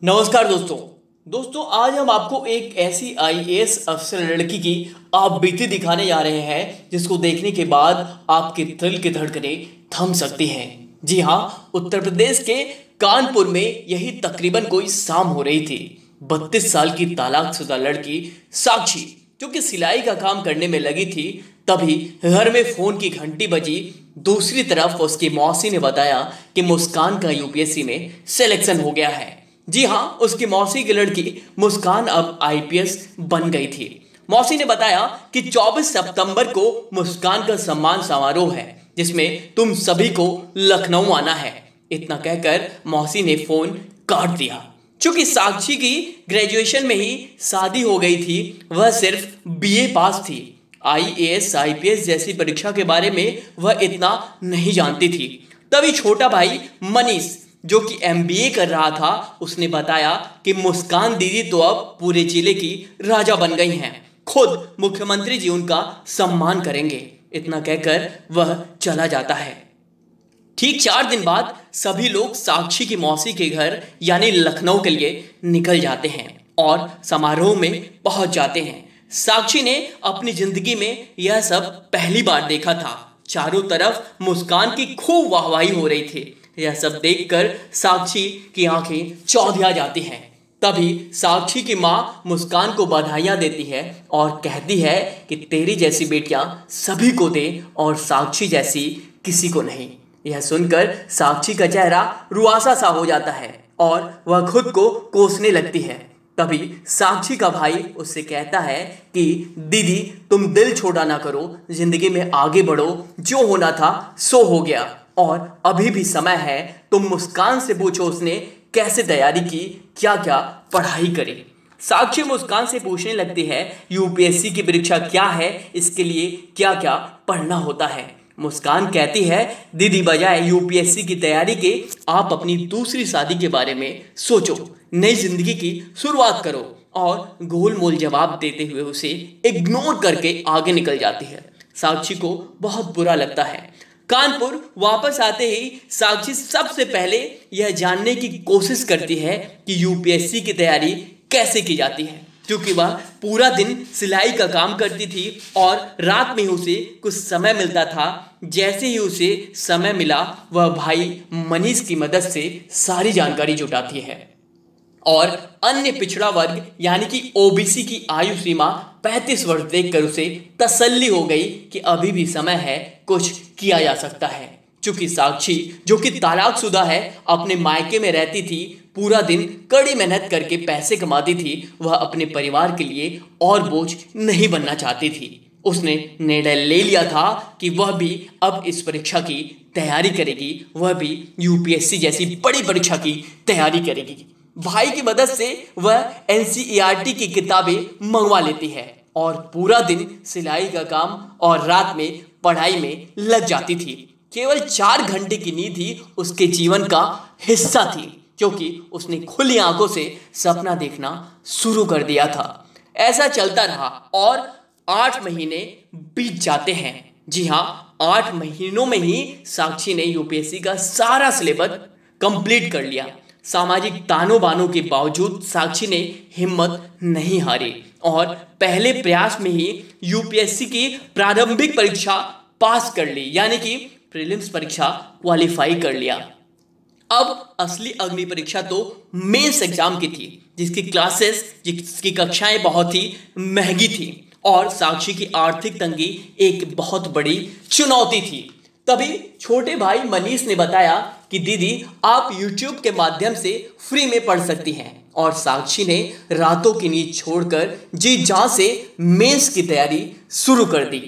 नमस्कार दोस्तों आज हम आपको एक ऐसी आईएएस अफसर लड़की की आप बीती दिखाने जा रहे हैं जिसको देखने के बाद आपके दिल की धड़कनें थम सकती हैं। जी हाँ, उत्तर प्रदेश के कानपुर में यही तकरीबन कोई शाम हो रही थी। 32 साल की तलाकशुदा लड़की साक्षी जो कि सिलाई का काम करने में लगी थी, तभी घर में फोन की घंटी बजी। दूसरी तरफ उसकी मौसी ने बताया कि मुस्कान का यूपीएससी में सिलेक्शन हो गया है। जी हाँ, उसकी मौसी की लड़की मुस्कान अब आईपीएस बन गई थी। मौसी ने बताया कि 24 सितंबर को मुस्कान का सम्मान समारोह है जिसमें तुम सभी को लखनऊ आना है। इतना कहकर मौसी ने फोन काट दिया। चूंकि साक्षी की ग्रेजुएशन में ही शादी हो गई थी, वह सिर्फ बीए पास थी। आईएएस आईपीएस जैसी परीक्षा के बारे में वह इतना नहीं जानती थी। तभी छोटा भाई मनीष जो कि एमबीए कर रहा था, उसने बताया कि मुस्कान दीदी तो अब पूरे जिले की राजा बन गई हैं, खुद मुख्यमंत्री जी उनका सम्मान करेंगे। इतना कहकर वह चला जाता है। ठीक 4 दिन बाद सभी लोग साक्षी की मौसी के घर यानी लखनऊ के लिए निकल जाते हैं और समारोह में पहुंच जाते हैं। साक्षी ने अपनी जिंदगी में यह सब पहली बार देखा था। चारों तरफ मुस्कान की खूब वाहवाही हो रही थी। यह सब देखकर साक्षी की आंखें चौंधिया जाती हैं। तभी साक्षी की माँ मुस्कान को बधाइयाँ देती है और कहती है कि तेरी जैसी बेटियां सभी को दे और साक्षी जैसी किसी को नहीं। यह सुनकर साक्षी का चेहरा रुआसा सा हो जाता है और वह खुद को कोसने लगती है। तभी साक्षी का भाई उससे कहता है कि दीदी तुम दिल छोटा ना करो, जिंदगी में आगे बढ़ो, जो होना था सो हो गया और अभी भी समय है। तुम मुस्कान से पूछो उसने कैसे तैयारी की, क्या क्या पढ़ाई करी। साक्षी मुस्कान से पूछने लगती है यूपीएससी की परीक्षा क्या है, इसके लिए क्या क्या पढ़ना होता है। मुस्कान कहती है दीदी बजाय यूपीएससी की तैयारी के आप अपनी दूसरी शादी के बारे में सोचो, नई जिंदगी की शुरुआत करो। और गोलमोल जवाब देते हुए उसे इग्नोर करके आगे निकल जाती है। साक्षी को बहुत बुरा लगता है। कानपुर वापस आते ही साक्षी सबसे पहले यह जानने की कोशिश करती है कि यूपीएससी की तैयारी कैसे की जाती है, क्योंकि वह पूरा दिन सिलाई का काम करती थी और रात में उसे कुछ समय मिलता था। जैसे ही उसे समय मिला वह भाई मनीष की मदद से सारी जानकारी जुटाती है और अन्य पिछड़ा वर्ग यानी कि ओबीसी की आयु सीमा 35 वर्ष देखकर उसे तसल्ली हो गई कि अभी भी समय है, कुछ किया जा सकता है। चूंकि साक्षी जो कि तलाकशुदा है, अपने मायके में रहती थी, पूरा दिन कड़ी मेहनत करके पैसे कमाती थी, वह अपने परिवार के लिए और बोझ नहीं बनना चाहती थी। उसने निर्णय ले लिया था कि वह भी अब इस परीक्षा की तैयारी करेगी, वह भी यूपीएससी जैसी बड़ी परीक्षा की तैयारी करेगी। भाई की मदद से वह एनसीईआरटी की किताबें मंगवा लेती है और पूरा दिन सिलाई का काम और रात में पढ़ाई में लग जाती थी। केवल 4 घंटे की नींद ही उसके जीवन का हिस्सा थी, क्योंकि उसने खुली आंखों से सपना देखना शुरू कर दिया था। ऐसा चलता रहा और 8 महीने बीत जाते हैं। जी हाँ, 8 महीनों में ही साक्षी ने यूपीएससी का सारा सिलेबस कंप्लीट कर लिया। सामाजिक तानों बानों के बावजूद साक्षी ने हिम्मत नहीं हारी और पहले प्रयास में ही यूपीएससी की प्रारंभिक परीक्षा पास कर ली, यानी कि प्रीलिम्स परीक्षा क्वालिफाई कर लिया। अब असली अग्नि परीक्षा तो मेंस एग्जाम की थी, जिसकी कक्षाएं बहुत ही महंगी थी और साक्षी की आर्थिक तंगी एक बहुत बड़ी चुनौती थी। तभी छोटे भाई मनीष ने बताया कि दीदी आप YouTube के माध्यम से फ्री में पढ़ सकती हैं। और साक्षी ने रातों की नींद छोड़कर जी जान से मेंस की तैयारी शुरू कर दी।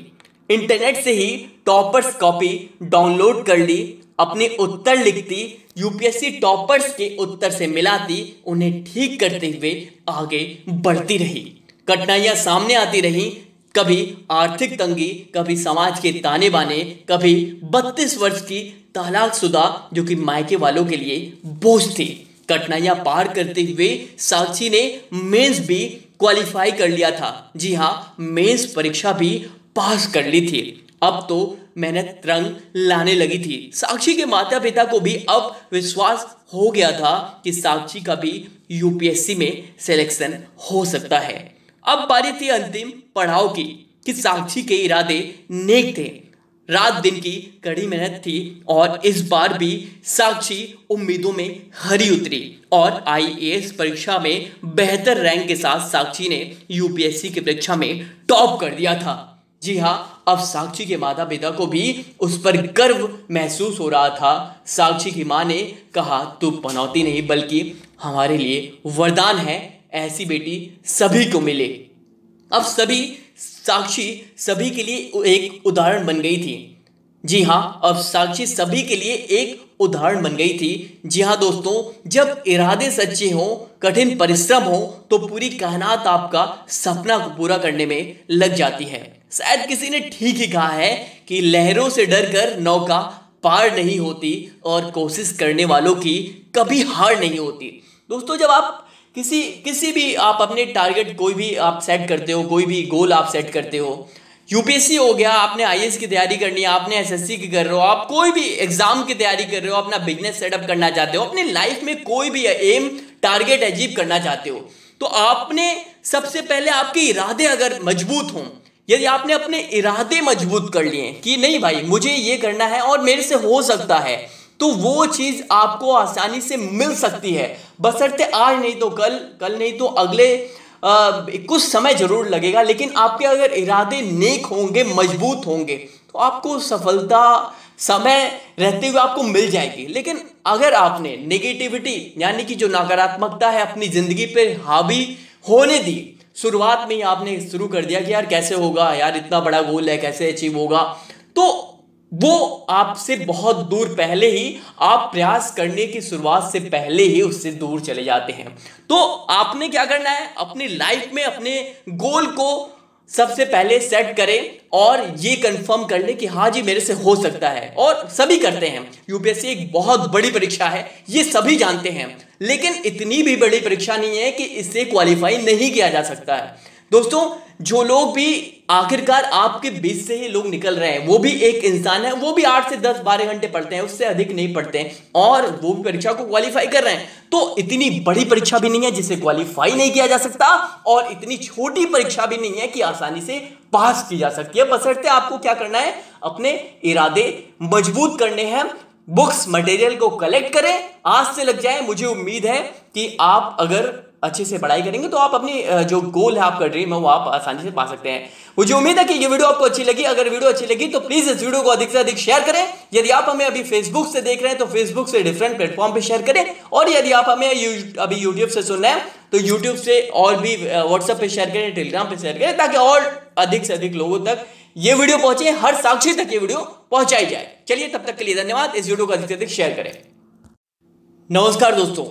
इंटरनेट से ही टॉपर्स कॉपी डाउनलोड कर ली, अपने उत्तर लिखती, यूपीएससी टॉपर्स के उत्तर से मिलाती, उन्हें ठीक करते हुए आगे बढ़ती रही। कठिनाइयां सामने आती रहीं, कभी आर्थिक तंगी, कभी समाज के ताने बाने, कभी 32 वर्ष की तलाकशुदा जो कि मायके वालों के लिए बोझ थी। कठिनाइयां पार करते हुए साक्षी ने मेंस भी क्वालिफाई कर लिया था। जी हाँ, मेंस परीक्षा भी पास कर ली थी। अब तो मेहनत रंग लाने लगी थी। साक्षी के माता पिता को भी अब विश्वास हो गया था कि साक्षी का भी यूपीएससी में सिलेक्शन हो सकता है। अब बारी थी अंतिम पड़ाव की कि साक्षी के इरादे नेक थे, रात दिन की कड़ी मेहनत थी और इस बार भी साक्षी उम्मीदों में खरी उतरी और आईएएस परीक्षा में बेहतर रैंक के साथ साक्षी ने यूपीएससी की परीक्षा में टॉप कर दिया था। जी हाँ, अब साक्षी के माता पिता को भी उस पर गर्व महसूस हो रहा था। साक्षी की मां ने कहा, तू पनौती नहीं बल्कि हमारे लिए वरदान है, ऐसी बेटी सभी को मिले। अब साक्षी सभी के लिए एक उदाहरण बन गई थी। जी हाँ, अब साक्षी सभी के लिए एक उदाहरण बन गई थी। जी हाँ दोस्तों, जब इरादे सच्चे हों, कठिन परिश्रम हो तो पूरी कायनात आपका सपना को पूरा करने में लग जाती है। शायद किसी ने ठीक ही कहा है कि लहरों से डरकर नौका पार नहीं होती और कोशिश करने वालों की कभी हार नहीं होती। दोस्तों, जब आप किसी भी आप अपने टारगेट कोई भी आप सेट करते हो, कोई भी गोल आप सेट करते हो, यूपीएससी हो गया, आपने आईएएस की तैयारी करनी है, आपने एसएससी की कर रहे हो, आप कोई भी एग्जाम की तैयारी कर रहे हो, अपना बिजनेस सेटअप करना चाहते हो, अपने लाइफ में कोई भी एम टारगेट अचीव करना चाहते हो, तो आपने सबसे पहले आपके इरादे अगर मजबूत हों, यदि आपने अपने इरादे मजबूत कर लिए कि नहीं भाई मुझे ये करना है और मेरे से हो सकता है, तो वो चीज आपको आसानी से मिल सकती है। बशर्ते आज नहीं तो कल नहीं तो अगले कुछ समय जरूर लगेगा, लेकिन आपके अगर इरादे नेक होंगे, मजबूत होंगे, तो आपको सफलता समय रहते हुए आपको मिल जाएगी। लेकिन अगर आपने नेगेटिविटी यानी कि जो नकारात्मकता है अपनी जिंदगी पे हावी होने दी, शुरुआत में ही आपने शुरू कर दिया कि यार कैसे होगा, यार इतना बड़ा गोल है कैसे अचीव होगा, तो वो आपसे बहुत दूर पहले ही आप प्रयास करने की शुरुआत से पहले ही उससे दूर चले जाते हैं। तो आपने क्या करना है, अपनी लाइफ में अपने गोल को सबसे पहले सेट करें और ये कंफर्म कर ले कि हाँ जी मेरे से हो सकता है। और सभी करते हैं, यूपीएससी एक बहुत बड़ी परीक्षा है, ये सभी जानते हैं, लेकिन इतनी भी बड़ी परीक्षा नहीं है कि इससे क्वालिफाई नहीं किया जा सकता है। दोस्तों, जो लोग भी आखिरकार आपके बीच से ही लोग निकल रहे हैं, वो भी एक इंसान है, वो भी 8 से 10 12 घंटे पढ़ते हैं, उससे अधिक नहीं पढ़ते हैं और वो भी परीक्षा को क्वालिफाई कर रहे हैं। तो इतनी बड़ी परीक्षा भी नहीं है जिसे क्वालिफाई नहीं किया जा सकता और इतनी छोटी परीक्षा भी नहीं है कि आसानी से पास की जा सकती है। बशर्ते आपको क्या करना है, अपने इरादे मजबूत करने हैं, बुक्स मटेरियल को कलेक्ट करें, आज से लग जाए। मुझे उम्मीद है कि आप अगर अच्छे से पढ़ाई करेंगे तो आप अपनी जो गोल है आपका ड्रीम है वो आप आसानी से पा सकते हैं। मुझे उम्मीद है कि ये वीडियो आपको अच्छी लगी। अगर वीडियो अच्छी लगी तो प्लीज इस वीडियो को अधिक से अधिक शेयर करें। यदि आप हमें अभी फेसबुक से देख रहे हैं तो फेसबुक से डिफरेंट प्लेटफॉर्म पे शेयर करें, और यदि आप हमें अभी यूट्यूब से सुन रहे हैं तो यूट्यूब से और भी व्हाट्सएप पे शेयर करें, टेलीग्राम पे शेयर करें, ताकि और अधिक से अधिक लोगों तक ये वीडियो पहुंचे, हर साक्षी तक ये वीडियो पहुंचाई जाए। चलिए, तब तक के लिए धन्यवाद। इस वीडियो को अधिक से अधिक शेयर करें। नमस्कार दोस्तों।